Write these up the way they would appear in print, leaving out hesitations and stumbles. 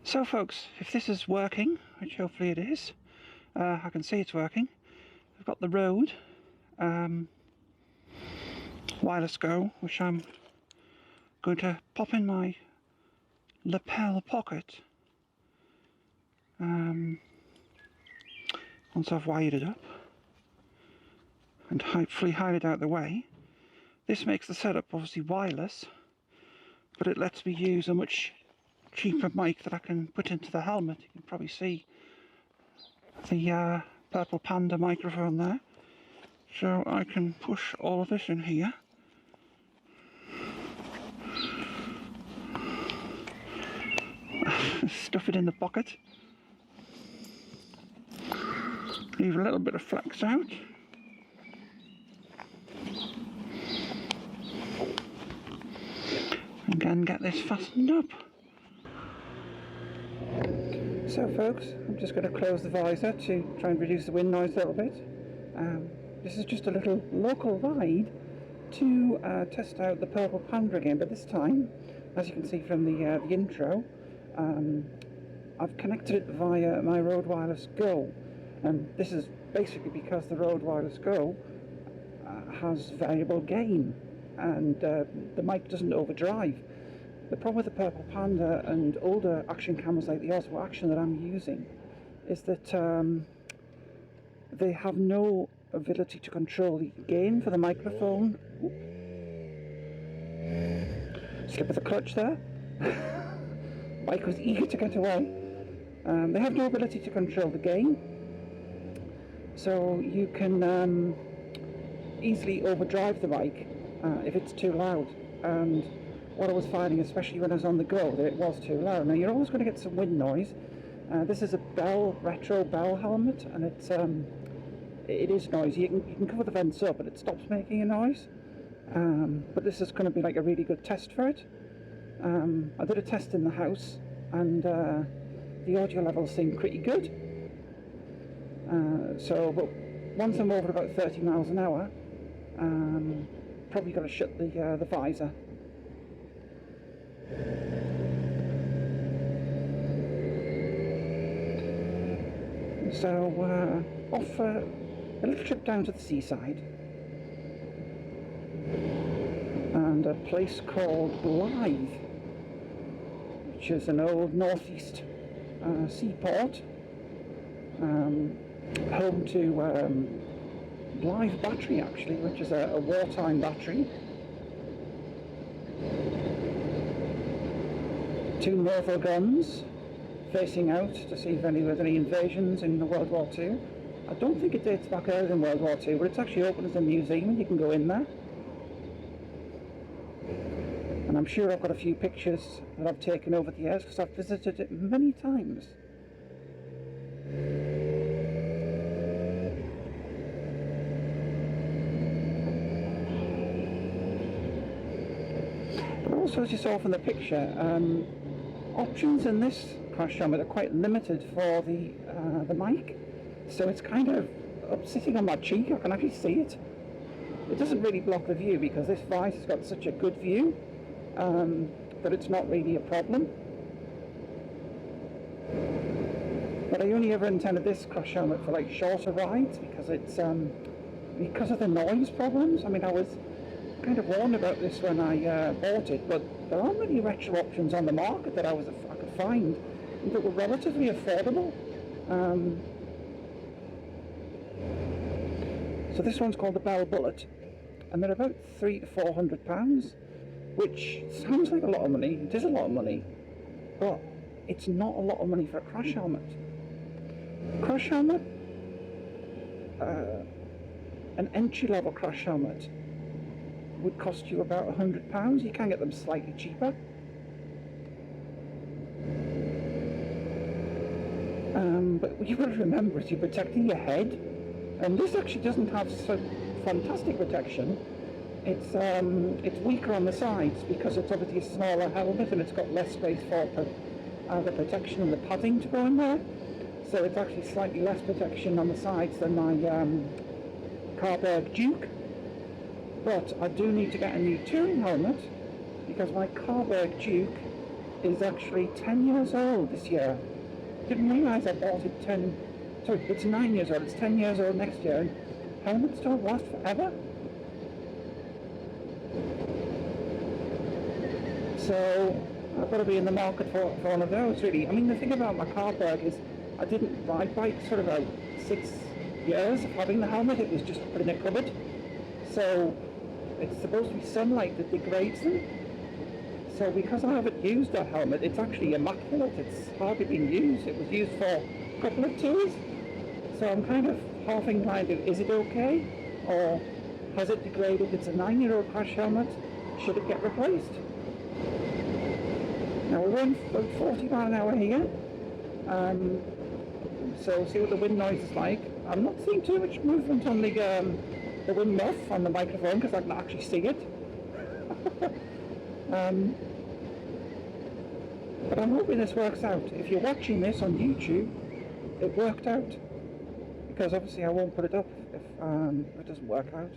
So folks, if this is working, which hopefully it is, I can see it's working. We've got the Rode wireless Go, which I'm going to pop in my lapel pocket once I've wired it up and hopefully hide it out of the way. This makes the setup obviously wireless, but it lets me use a much cheaper mic that I can put into the helmet. You can probably see the Purple Panda microphone there. So I can push all of this in here. Stuff it in the pocket. Leave a little bit of flex out. Again, get this fastened up. So folks, I'm just going to close the visor to try and reduce the wind noise a little bit. This is just a little local ride to test out the Purple Panda again, but this time, as you can see from the intro, I've connected it via my Rode Wireless Go, and this is basically because the Rode Wireless Go has variable gain, and the mic doesn't overdrive. The problem with the Purple Panda and older action cameras like the Osmo Action that I'm using is that they have no ability to control the gain for the microphone. Slip of the clutch there. Mike was eager to get away. They have no ability to control the gain, so you can easily overdrive the mic if it's too loud. And what I was finding, especially when I was on the go, that it was too loud. Now you're always going to get some wind noise. This is a retro Bell helmet, and it is noisy. You can cover the vents up, but it stops making a noise. But this is going to be like a really good test for it. I did a test in the house, and the audio levels seem pretty good. But once I'm over about 30 miles an hour, probably got to shut the visor. So off a little trip down to the seaside, and a place called Blythe, which is an old northeast seaport, home to Blythe Battery actually, which is a wartime battery. Two naval guns facing out to see if there was any invasions in World War II. I don't think it dates back earlier than World War II, but it's actually open as a museum and you can go in there. And I'm sure I've got a few pictures that I've taken over the years because I've visited it many times. But also, as you saw from the picture, options in this crash helmet are quite limited for the mic, so it's kind of up sitting on my cheek. I can actually see it. It doesn't really block the view because this visor's got such a good view that it's not really a problem. But I only ever intended this crash helmet for like shorter rides because it's because of the noise problems. I mean, I was kind of warned about this when I bought it, but there aren't many retro options on the market that I could find that were relatively affordable. So this one's called the Bell Bullet, and they're about £300 to £400, which sounds like a lot of money. It is a lot of money, but it's not a lot of money for a crash helmet. Crash helmet, an entry-level crash helmet would cost you about £100. You can get them slightly cheaper. But what you've got to remember is you're protecting your head, and this actually doesn't have such fantastic protection. It's weaker on the sides because it's obviously a smaller helmet and it's got less space for the protection and the padding to go in there. So it's actually slightly less protection on the sides than my Carberg Duke. But I do need to get a new touring helmet because my Carberg Duke is actually 10 years old this year. Didn't realise I bought it sorry, it's 9 years old, it's 10 years old next year, and helmets don't last forever. So I've got to be in the market for one of those, really. I mean, the thing about my car bag is I didn't ride bikes for about 6 years of having the helmet. It was just put in a cupboard. So it's supposed to be sunlight that degrades them. So because I haven't used that helmet, it's actually immaculate. It's hardly been used. It was used for a couple of tours. So I'm kind of half inclined to, is it okay? Or has it degraded? It's a 9-year-old crash helmet. Should it get replaced? Now we're going about 40 miles an hour here. So see what the wind noise is like. I'm not seeing too much movement on the wind muff on the microphone because I can actually see it. But I'm hoping this works out. If you're watching this on YouTube, it worked out. Because obviously I won't put it up if it doesn't work out.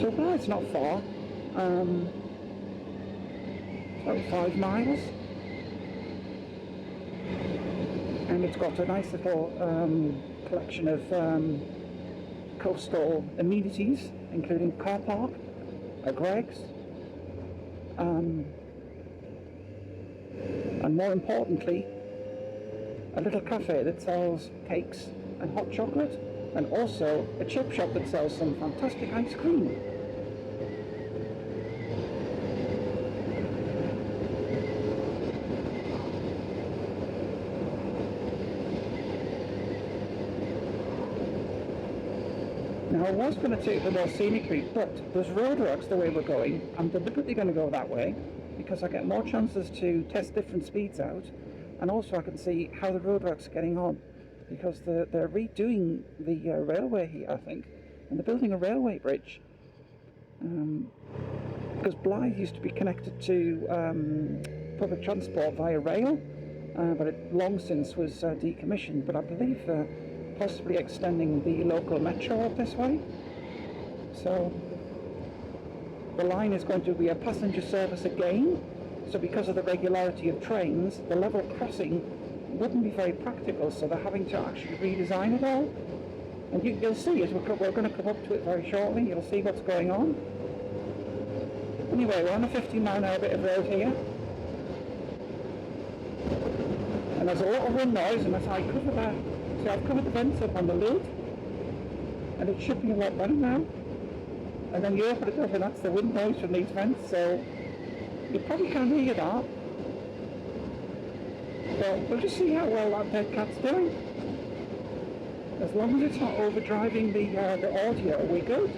So far it's not far. It's about 5 miles. And it's got a nice little collection of coastal amenities, including car park, a Greg's, and more importantly, a little cafe that sells cakes and hot chocolate, and also a chip shop that sells some fantastic ice cream. Now I was going to take the more scenic route, but there's roadworks the way we're going. I'm deliberately going to go that way because I get more chances to test different speeds out, and also I can see how the roadworks are getting on, because they're redoing the railway here, I think, and they're building a railway bridge. Because Blythe used to be connected to public transport via rail, but it long since was decommissioned. But I believe possibly extending the local metro up this way. So the line is going to be a passenger service again. So because of the regularity of trains, the level crossing wouldn't be very practical. So they're having to actually redesign it all. And you'll see as we're going to come up to it very shortly. You'll see what's going on. Anyway, we're on a 50-mile-an-hour bit of road here. And there's a lot of wind noise, and as I cover that, see, I've covered the vents up on the lid, and it should be a lot better now. And then you open it up, and that's the wind noise from these vents, so you probably can't hear that. But we'll just see how well that dead cat's doing. As long as it's not overdriving the audio, we're good.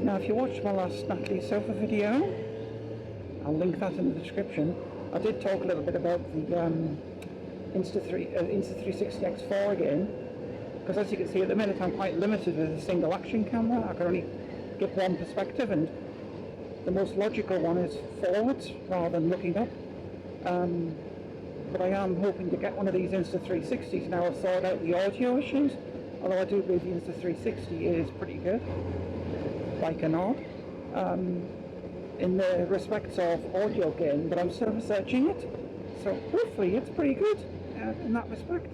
Now if you watched my last Natalie sofa video, I'll link that in the description. I did talk a little bit about the Insta360 X4 again, because as you can see at the minute I'm quite limited with a single action camera. I can only get one perspective, and the most logical one is forwards rather than looking up. But I am hoping to get one of these Insta360s now I've sorted out the audio issues, although I do believe the Insta360 is pretty good, like a nod, in the respects of audio gain, but I'm still researching it, so hopefully it's pretty good in that respect.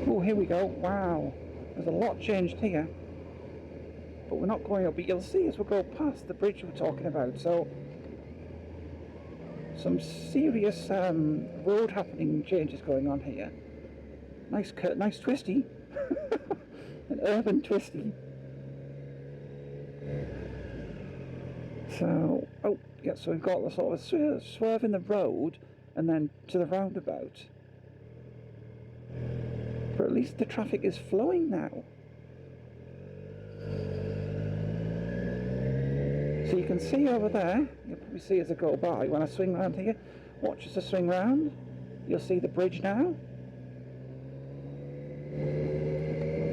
Oh, here we go. Wow, there's a lot changed here, but we're not going up, but you'll see as we go past the bridge we're talking about. So some serious road happening changes going on here. Nice twisty. An urban twisty. So, oh, yeah, so we've got the sort of swerve in the road and then to the roundabout. But at least the traffic is flowing now. So you can see over there, you'll probably see as I go by, when I swing round here, watch as I swing round, you'll see the bridge now.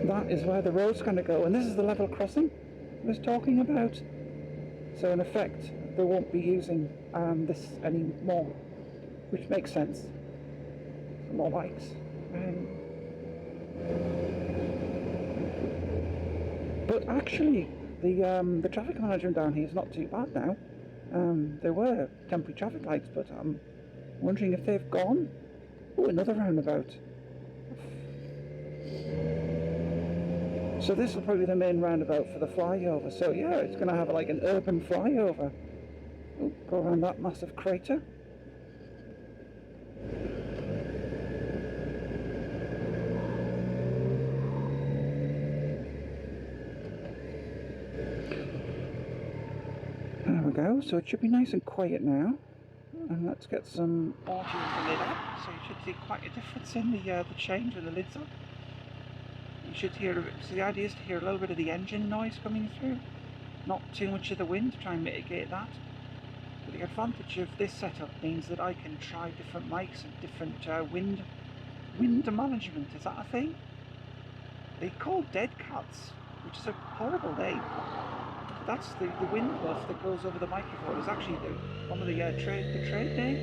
That is where the road's going to go, and this is the level crossing I was talking about. So in effect, they won't be using this anymore, which makes sense for more bikes. But actually, the traffic management down here is not too bad now. There were temporary traffic lights, but I'm wondering if they've gone. Oh, another roundabout. So this will probably be the main roundabout for the flyover. So yeah, it's going to have like an urban flyover. Oh, go around that massive crater. There we go. So it should be nice and quiet now. And let's get some audio with the lid up. So you should see quite a difference in the change with the lids up. You should hear, so the idea is to hear a little bit of the engine noise coming through, not too much of the wind, to try and mitigate that. But the advantage of this setup means that I can try different mics and different wind management. Is that a thing? They call dead cats, which is a horrible name. That's the wind buff that goes over the microphone. Is actually one of the trade name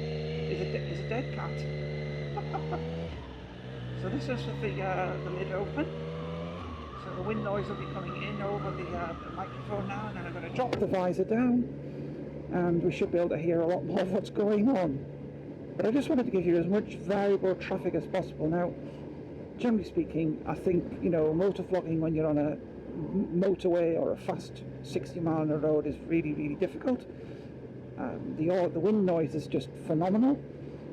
is a dead cat. So this is with the lid open. So the wind noise will be coming in over the microphone now, and then I'm going to drop the visor down, and we should be able to hear a lot more of what's going on. But I just wanted to give you as much variable traffic as possible. Now, generally speaking, I think, you know, motovlogging when you're on a motorway or a fast 60 mile an hour road is really, really difficult. The wind noise is just phenomenal.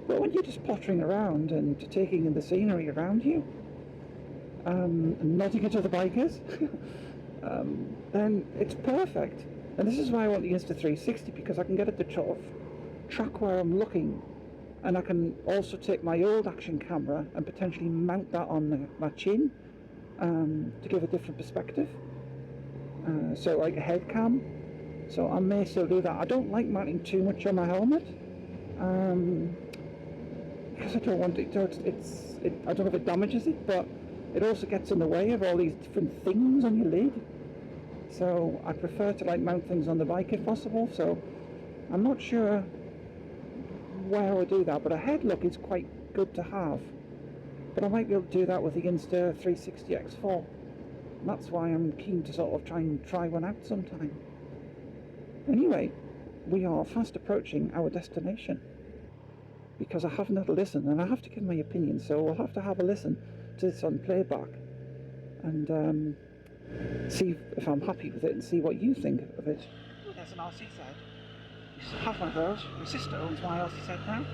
But when you're just pottering around and taking in the scenery around you, and nodding at other bikers, then it's perfect. And this is why I want the Insta360, because I can get at the sort of track where I'm looking, and I can also take my old action camera and potentially mount that on my chin to give a different perspective. So like a head cam. So I may still do that. I don't like mounting too much on my helmet. Because I don't want it, I don't know if it damages it, but it also gets in the way of all these different things on your lid. So I prefer to like mount things on the bike if possible. So I'm not sure where I would do that, but a head look is quite good to have. But I might be able to do that with the Insta360 X4. And that's why I'm keen to sort of try one out sometime. Anyway, we are fast approaching our destination, because I haven't had a listen, and I have to give my opinion, so I'll have to have a listen to this on playback and see if I'm happy with it and see what you think of it. Oh, there's an RCZ. You should have one of those. My sister owns my RCZ now.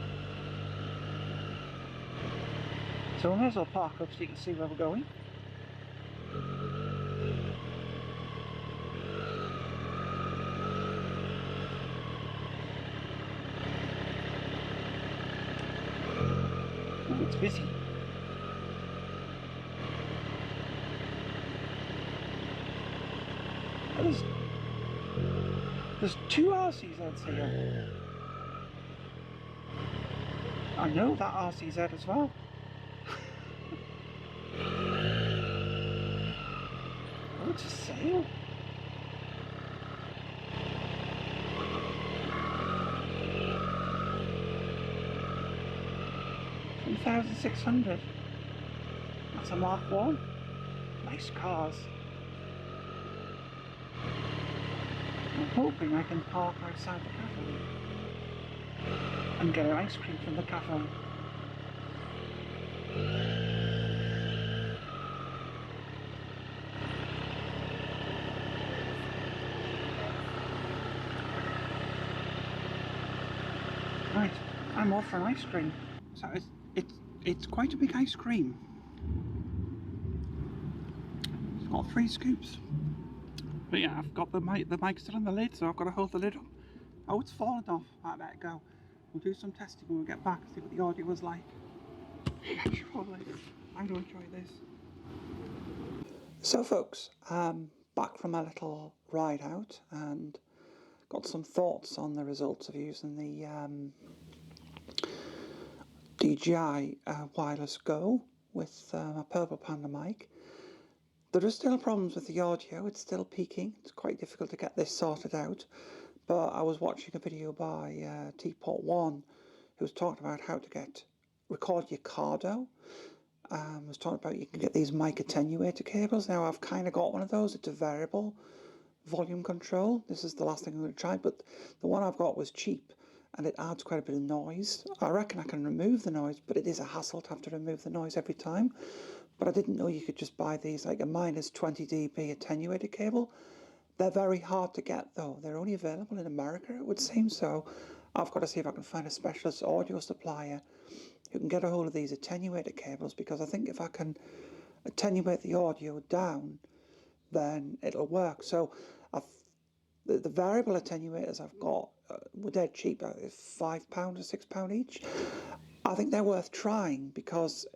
So we may as well park up so you can see where we're going. It's busy. There's two RCZs here. I know that RCZ as well. Oh, it's a sale. $3,600. That's a Mark 1. Nice cars. I'm hoping I can park outside the cafe and get an ice cream from the cafe. Right, I'm off for an ice cream. So it's quite a big ice cream. It's got 3 scoops. But yeah, I've got the mic still on the lid, so I've got to hold the lid up. Oh, it's fallen off. I better go. We'll do some testing when we get back, see what the audio was like. Surely, I'm going to enjoy this. So folks, back from a little ride out, and got some thoughts on the results of using the DJI Wireless Go with a Purple Panda mic. There are still problems with the audio, it's still peaking, it's quite difficult to get this sorted out, but I was watching a video by Teapot1 who was talking about how to record your Cardo. Was talking about you can get these mic attenuator cables. Now I've kind of got one of those, it's a variable volume control. This is the last thing I'm going to try, but the one I've got was cheap and it adds quite a bit of noise. I reckon I can remove the noise, but it is a hassle to have to remove the noise every time. But I didn't know you could just buy these like a minus 20 dB attenuated cable. They're very hard to get though. They're only available in America, it would seem, so I've got to see if I can find a specialist audio supplier who can get a hold of these attenuated cables, because I think if I can attenuate the audio down, then it'll work. So the variable attenuators I've got were dead cheap, £5 or £6 each. I think they're worth trying, because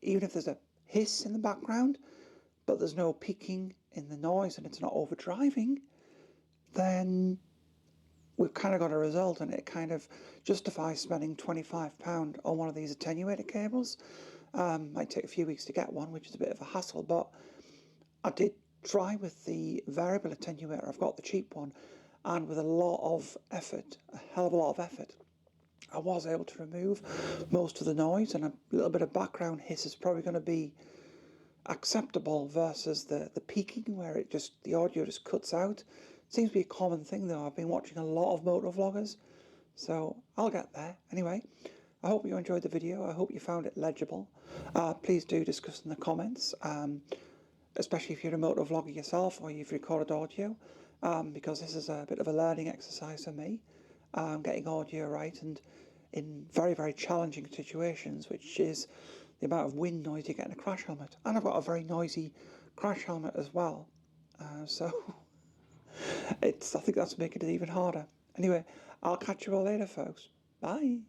even if there's a hiss in the background, but there's no peaking in the noise and it's not overdriving, then we've kind of got a result, and it kind of justifies spending £25 on one of these attenuated cables. Might take a few weeks to get one, which is a bit of a hassle, but I did try with the variable attenuator. I've got the cheap one, and with a lot of effort, a hell of a lot of effort, I was able to remove most of the noise, and a little bit of background hiss is probably going to be acceptable versus the peaking where the audio just cuts out. Seems to be a common thing though. I've been watching a lot of motovloggers, so I'll get there. Anyway, I hope you enjoyed the video. I hope you found it legible. Please do discuss in the comments, especially if you're a motovlogger yourself or you've recorded audio, because this is a bit of a learning exercise for me, getting audio right, and in very, very challenging situations, which is the amount of wind noise you get in a crash helmet. And I've got a very noisy crash helmet as well, so I think that's making it even harder. Anyway, I'll catch you all later, folks. Bye.